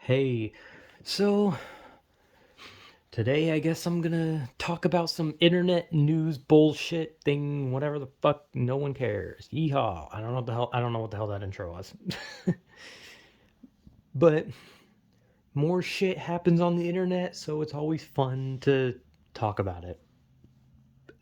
Hey, so today I guess I'm gonna talk about some internet news bullshit thing, whatever the fuck, no one cares. Yeehaw. I don't know what the hell that intro was. But more shit happens on the internet, so it's always fun to talk about it.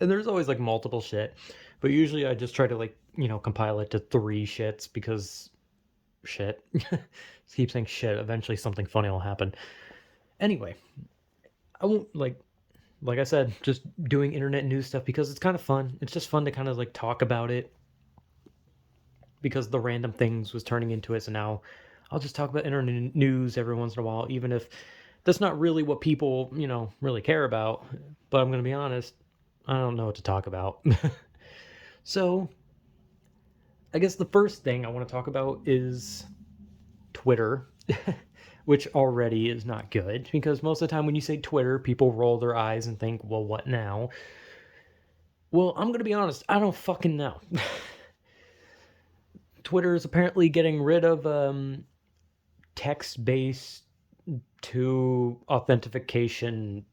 And there's always like multiple shit, but usually I just try to compile it to three shits because shit. Keep saying shit, eventually something funny will happen. Anyway, I won't like I said, just doing internet news stuff because it's kind of fun. It's just fun to kind of like talk about it because the random things was turning into it. So now I'll just talk about internet news every once in a while, even if that's not really what people, really care about. But I'm going to be honest, I don't know what to talk about. So I guess the first thing I want to talk about is Twitter, which already is not good because most of the time when you say Twitter, people roll their eyes and think, well, what now? Well, I'm going to be honest, I don't fucking know. Twitter is apparently getting rid of text-based to authentication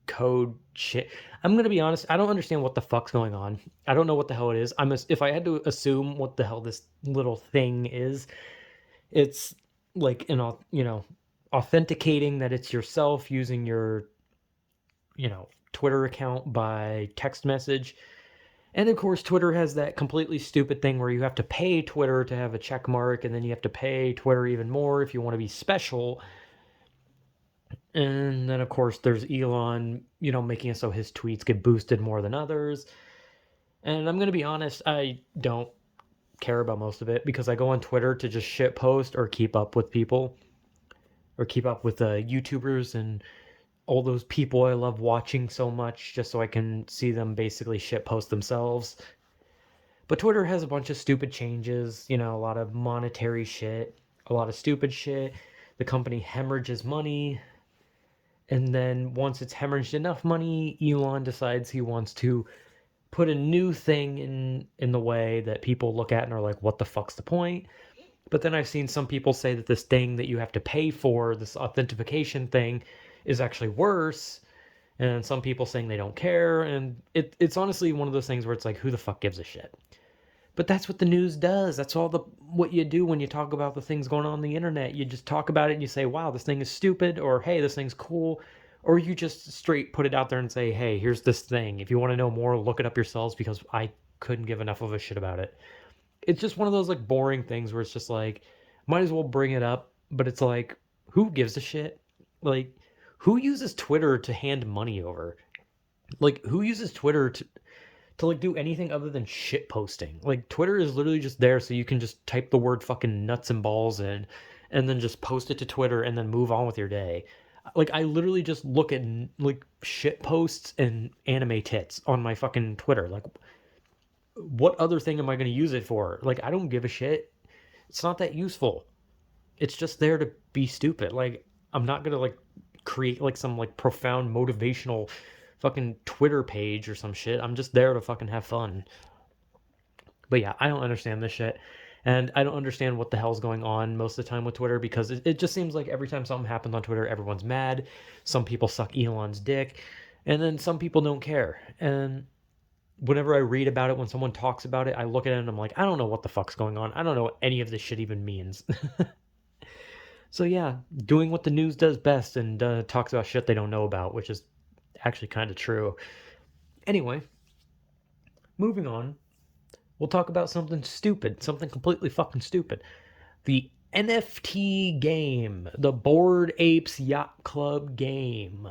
code shit. I'm gonna be honest. I don't understand what the fuck's going on. I don't know what the hell it is. If I had to assume what the hell this little thing is, it's like authenticating that it's yourself using your Twitter account by text message. And of course, Twitter has that completely stupid thing where you have to pay Twitter to have a check mark, and then you have to pay Twitter even more if you want to be special. And then, of course, there's Elon, making it so his tweets get boosted more than others. And I'm going to be honest, I don't care about most of it because I go on Twitter to just shit post or keep up with people or keep up with YouTubers and all those people I love watching so much just so I can see them basically shit post themselves. But Twitter has a bunch of stupid changes, a lot of monetary shit, a lot of stupid shit. The company hemorrhages money. And then once it's hemorrhaged enough money, Elon decides he wants to put a new thing in the way that people look at and are like, what the fuck's the point? But then I've seen some people say that this thing that you have to pay for, this authentication thing, is actually worse. And some people saying they don't care. And it's honestly one of those things where it's like, who the fuck gives a shit? But that's what the news does. That's all the what you do when you talk about the things going on the internet. You just talk about it and you say, "Wow, this thing is stupid," or "Hey, this thing's cool," or you just straight put it out there and say, "Hey, here's this thing. If you want to know more, look it up yourselves because I couldn't give enough of a shit about it." It's just one of those like boring things where it's just like might as well bring it up, but it's like who gives a shit? Like who uses Twitter to hand money over? Like who uses Twitter to like do anything other than shit posting. Like Twitter is literally just there so you can just type the word fucking nuts and balls in and then just post it to Twitter and then move on with your day. Like I literally just look at like shit posts and anime tits on my fucking Twitter. Like what other thing am I going to use it for? Like I don't give a shit. It's not that useful. It's just there to be stupid. Like I'm not going to like create like some like profound motivational fucking Twitter page or some shit. I'm just there to fucking have fun. But yeah, I don't understand this shit. And I don't understand what the hell's going on most of the time with Twitter because it just seems like every time something happens on Twitter, everyone's mad. Some people suck Elon's dick. And then some people don't care. And whenever I read about it, when someone talks about it, I look at it and I'm like, I don't know what the fuck's going on. I don't know what any of this shit even means. So yeah, doing what the news does best and talks about shit they don't know about, which is actually kind of true. Anyway, moving on. We'll talk about something stupid, something completely fucking stupid. The NFT game, the Bored Apes Yacht Club game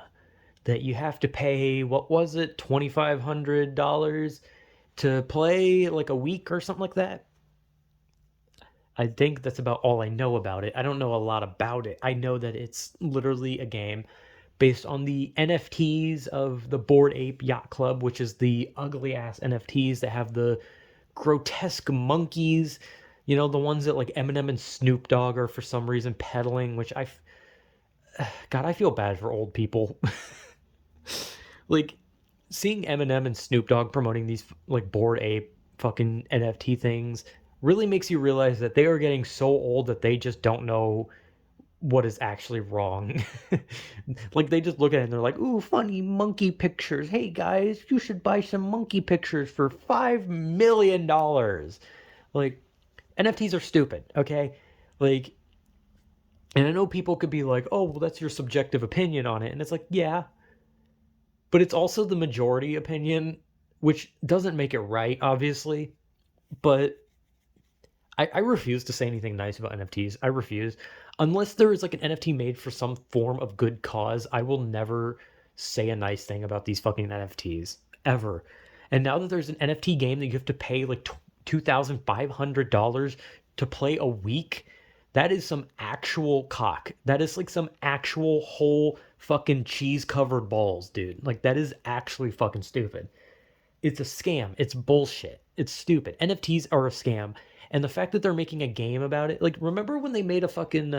that you have to pay, what was it, $2,500 to play like a week or something like that? I think that's about all I know about it. I don't know a lot about it. I know that it's literally a game based on the NFTs of the Bored Ape Yacht Club, which is the ugly ass NFTs that have the grotesque monkeys, the ones that like Eminem and Snoop Dogg are for some reason peddling, which God, I feel bad for old people. Like seeing Eminem and Snoop Dogg promoting these like Bored Ape fucking NFT things really makes you realize that they are getting so old that they just don't know what is actually wrong. Like they just look at it and they're like, "Ooh, funny monkey pictures. Hey guys, you should buy some monkey pictures for $5 million." Like NFTs are stupid, okay? Like, and I know people could be like, "Oh, well, that's your subjective opinion on it," and it's like, yeah, but it's also the majority opinion, which doesn't make it right, obviously. But I refuse to say anything nice about NFTs. I refuse. Unless there is like an NFT made for some form of good cause, I will never say a nice thing about these fucking NFTs. Ever. And now that there's an NFT game that you have to pay like $2,500 to play a week, that is some actual cock. That is like some actual whole fucking cheese covered balls, dude. Like that is actually fucking stupid. It's a scam. It's bullshit. It's stupid. NFTs are a scam. And the fact that they're making a game about it, like remember when they made a fucking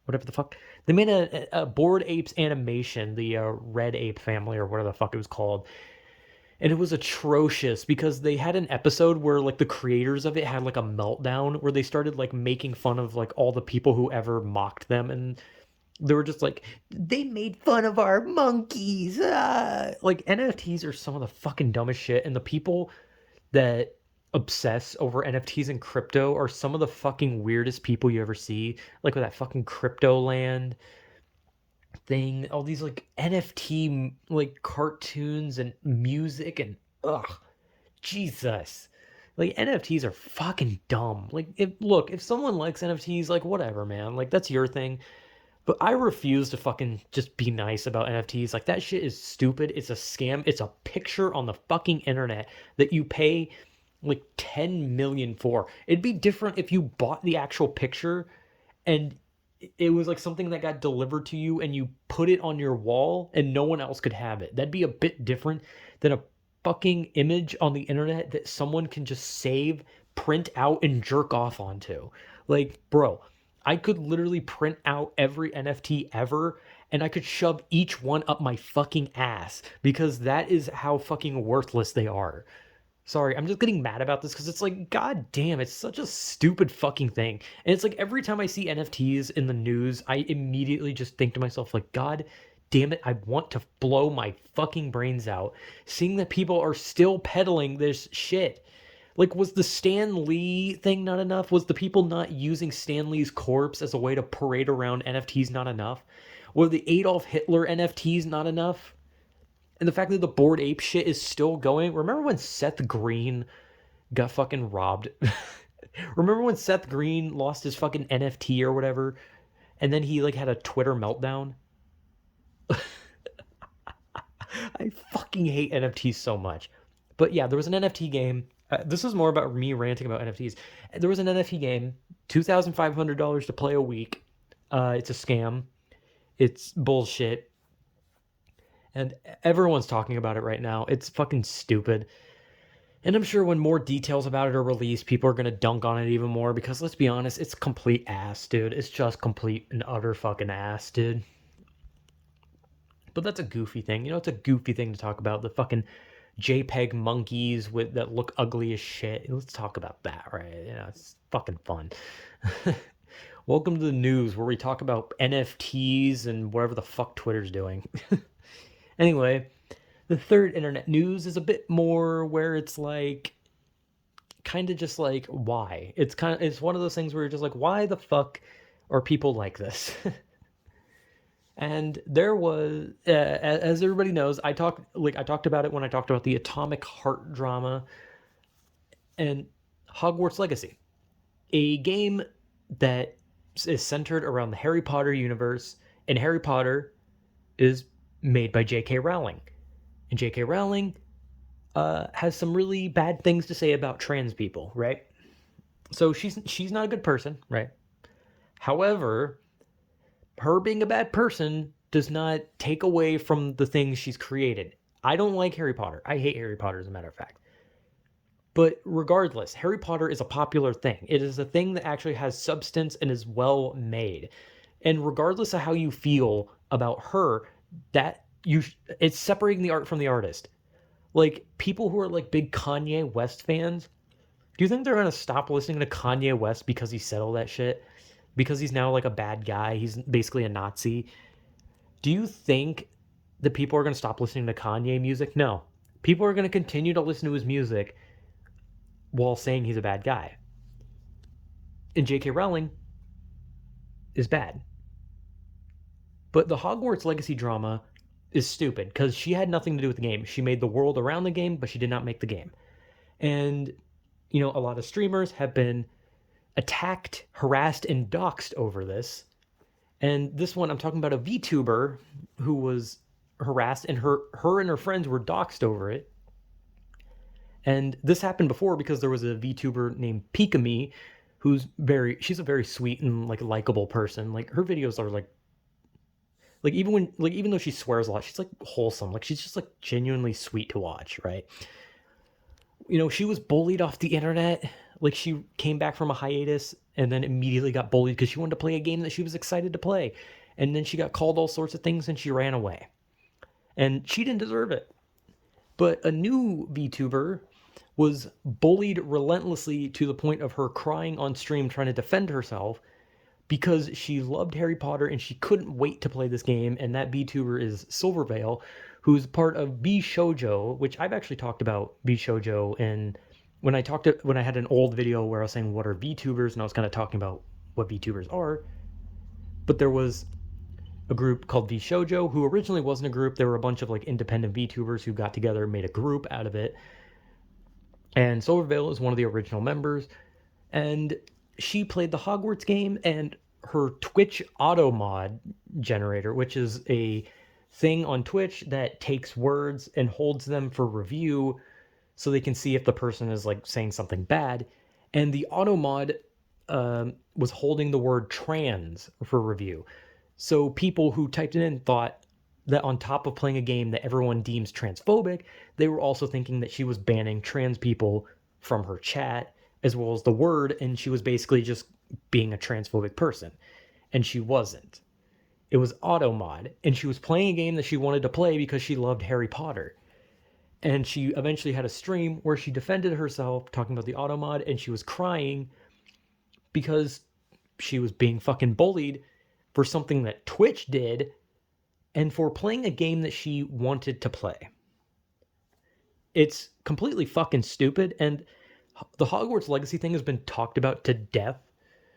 whatever the fuck they made a Bored Apes animation, the Red Ape family or whatever the fuck it was called, and it was atrocious because they had an episode where like the creators of it had like a meltdown where they started like making fun of like all the people who ever mocked them, and they were just like, they made fun of our monkeys. Ah. Like NFTs are some of the fucking dumbest shit, and the people that obsess over NFTs and crypto are some of the fucking weirdest people you ever see. Like with that fucking crypto land thing, all these like NFT like cartoons and music and ugh, Jesus. Like NFTs are fucking dumb. Like if someone likes NFTs, like whatever, man. Like that's your thing. But I refuse to fucking just be nice about NFTs. Like that shit is stupid. It's a scam. It's a picture on the fucking internet that you pay like 10 million for. It'd be different if you bought the actual picture and it was like something that got delivered to you and you put it on your wall and no one else could have it. That'd be a bit different than a fucking image on the internet that someone can just save, print out, and jerk off onto. Like, bro, I could literally print out every NFT ever and I could shove each one up my fucking ass because that is how fucking worthless they are. Sorry, I'm just getting mad about this because it's like, god damn, it's such a stupid fucking thing. And it's like every time I see NFTs in the news, I immediately just think to myself, like, god damn it, I want to blow my fucking brains out. Seeing that people are still peddling this shit. Like, was the Stan Lee thing not enough? Was the people not using Stan Lee's corpse as a way to parade around NFTs not enough? Were the Adolf Hitler NFTs not enough? And the fact that the Bored Ape shit is still going. Remember when Seth Green got fucking robbed? Remember when Seth Green lost his fucking NFT or whatever, and then he like had a Twitter meltdown? I fucking hate NFTs so much. But yeah, there was an NFT game. This is more about me ranting about NFTs. There was an NFT game, $2,500 to play a week. It's a scam. It's bullshit. And everyone's talking about it right now. It's fucking stupid. And I'm sure when more details about it are released, people are going to dunk on it even more because let's be honest, it's complete ass, dude. It's just complete and utter fucking ass, dude. But that's a goofy thing. You know, it's a goofy thing to talk about. The fucking JPEG monkeys with that look ugly as shit. Let's talk about that, right? You know, it's fucking fun. Welcome to the news where we talk about NFTs and whatever the fuck Twitter's doing. Anyway, the third internet news is a bit more where it's like kind of just like why. It's one of those things where you're just like, why the fuck are people like this? And there was as everybody knows, I talked about it when I talked about the Atomic Heart drama and Hogwarts Legacy, a game that is centered around the Harry Potter universe, and Harry Potter is made by J.K. Rowling. And J.K. Rowling has some really bad things to say about trans people, right? So she's not a good person, right? However, her being a bad person does not take away from the things she's created. I don't like Harry Potter. I hate Harry Potter, as a matter of fact. But regardless, Harry Potter is a popular thing. It is a thing that actually has substance and is well made. And regardless of how you feel about her, it's separating the art from the artist. Like people who are like big Kanye West fans, do you think they're gonna stop listening to Kanye West because he said all that shit? because he's now like a bad guy. He's basically a Nazi. Do you think that people are going to stop listening to Kanye music? No. People are going to continue to listen to his music while saying he's a bad guy. And J.K. Rowling is bad. But the Hogwarts Legacy drama is stupid because she had nothing to do with the game. She made the world around the game, but she did not make the game. And, a lot of streamers have been attacked, harassed, and doxxed over this. And this one, I'm talking about a VTuber who was harassed, and her and her friends were doxxed over it. And this happened before because there was a VTuber named Pikami, she's a very sweet and like likable person. Like her videos are like even though she swears a lot, she's like wholesome. Like she's just like genuinely sweet to watch, right? She was bullied off the internet. Like she came back from a hiatus and then immediately got bullied because she wanted to play a game that she was excited to play. And then she got called all sorts of things and she ran away. And she didn't deserve it. But a new VTuber was bullied relentlessly to the point of her crying on stream trying to defend herself because she loved Harry Potter and she couldn't wait to play this game. And that VTuber is Silvervale, who's part of Vshoujo, which I've actually talked about Vshoujo in when I had an old video where I was saying what are VTubers, and I was kind of talking about what VTubers are. But there was a group called Vshoujo, who originally wasn't a group. There were a bunch of like independent VTubers who got together and made a group out of it. And Silvervale is one of the original members. And she played the Hogwarts game, and her Twitch auto mod generator, which is a thing on Twitch that takes words and holds them for review so they can see if the person is like saying something bad. And the auto mod was holding the word trans for review. So people who typed it in thought that on top of playing a game that everyone deems transphobic, they were also thinking that she was banning trans people from her chat as well as the word, and she was basically just being a transphobic person. And she wasn't. It was auto mod, and she was playing a game that she wanted to play because she loved Harry Potter. And she eventually had a stream where she defended herself talking about the auto mod, and she was crying because she was being fucking bullied for something that Twitch did and for playing a game that she wanted to play. It's completely fucking stupid, and the Hogwarts Legacy thing has been talked about to death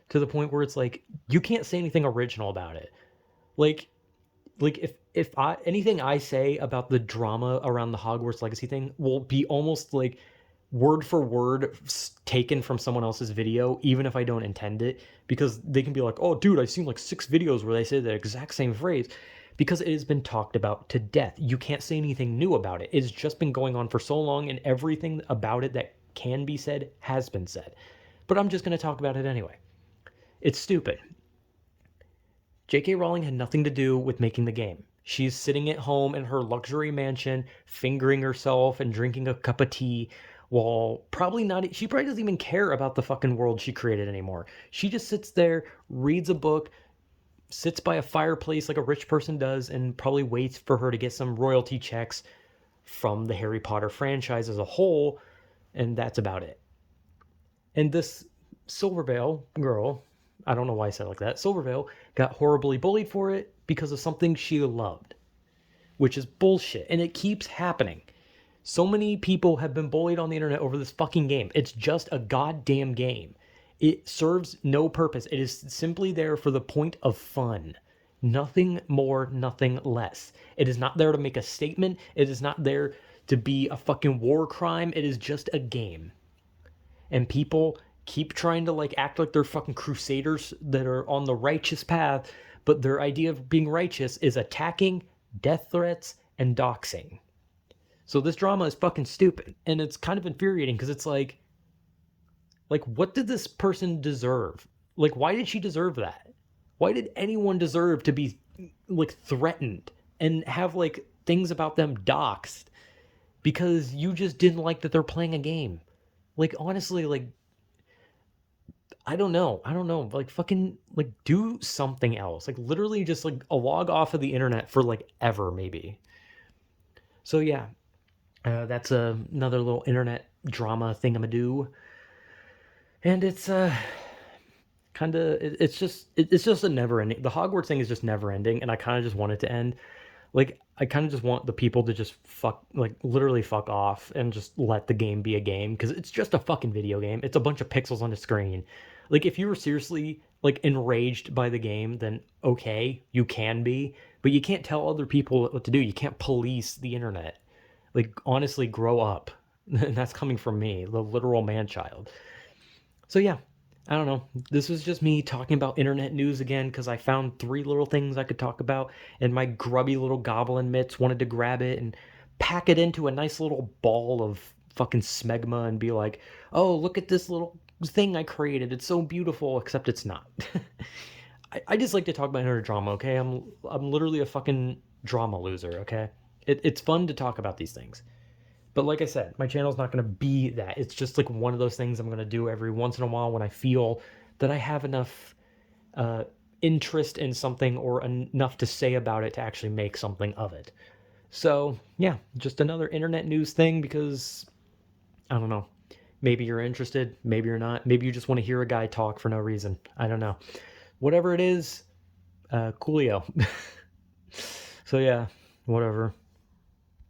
to the point where it's like you can't say anything original about it. Like if anything I say about the drama around the Hogwarts Legacy thing will be almost like word for word taken from someone else's video, even if I don't intend it, because they can be like, "Oh, dude, I've seen like 6 videos where they say the exact same phrase." Because it has been talked about to death. You can't say anything new about it. It's just been going on for so long, and everything about it that can be said has been said. But I'm just going to talk about it anyway. It's stupid. J.K. Rowling had nothing to do with making the game. She's sitting at home in her luxury mansion, fingering herself and drinking a cup of tea, while she probably doesn't even care about the fucking world she created anymore. She just sits there, reads a book, sits by a fireplace like a rich person does, and probably waits for her to get some royalty checks from the Harry Potter franchise as a whole, and that's about it. And this Silvervale girl, I don't know why I said it like that, Silvervale got horribly bullied for it because of something she loved, which is bullshit, and it keeps happening. So many people have been bullied on the internet over this fucking game. It's just a goddamn game. It serves no purpose. It is simply there for the point of fun. Nothing more, nothing less. It is not there to make a statement. It is not there to be a fucking war crime. It is just a game. And people keep trying to like act like they're fucking crusaders that are on the righteous path, but their idea of being righteous is attacking, death threats, and doxing. So this drama is fucking stupid, and it's kind of infuriating because it's like what did this person deserve? Like, why did she deserve that? Why did anyone deserve to be like threatened and have like things about them doxed because you just didn't like that they're playing a game? Like, honestly, like, I don't know. Like, fucking, like, do something else. Like, literally just, like, a log off of the internet for, like, ever, maybe. So, yeah. That's another little internet drama thingamadoo. And it's kind of it's just a never ending. The Hogwarts thing is just never ending, and I kind of just want it to end. Like I kind of just want the people to just literally fuck off and just let the game be a game because it's just a fucking video game. It's a bunch of pixels on the screen. Like if you were seriously like enraged by the game, then okay, you can be, but you can't tell other people what to do. You can't police the internet. Like honestly, grow up. And that's coming from me, the literal man child. So yeah, I don't know. This was just me talking about internet news again because I found three little things I could talk about, and my grubby little goblin mitts wanted to grab it and pack it into a nice little ball of fucking smegma and be like, "Oh, look at this little thing I created. It's so beautiful," except it's not. I just like to talk about internet drama. Okay, I'm literally a fucking drama loser. Okay, it's fun to talk about these things. But like I said, my channel's not going to be that. It's just like one of those things I'm going to do every once in a while when I feel that I have enough uh, interest in something or enough to say about it to actually make something of it. So, yeah, just another internet news thing because I don't know. Maybe you're interested, maybe you're not. Maybe you just want to hear a guy talk for no reason. I don't know. Whatever it is, coolio. So, yeah, whatever.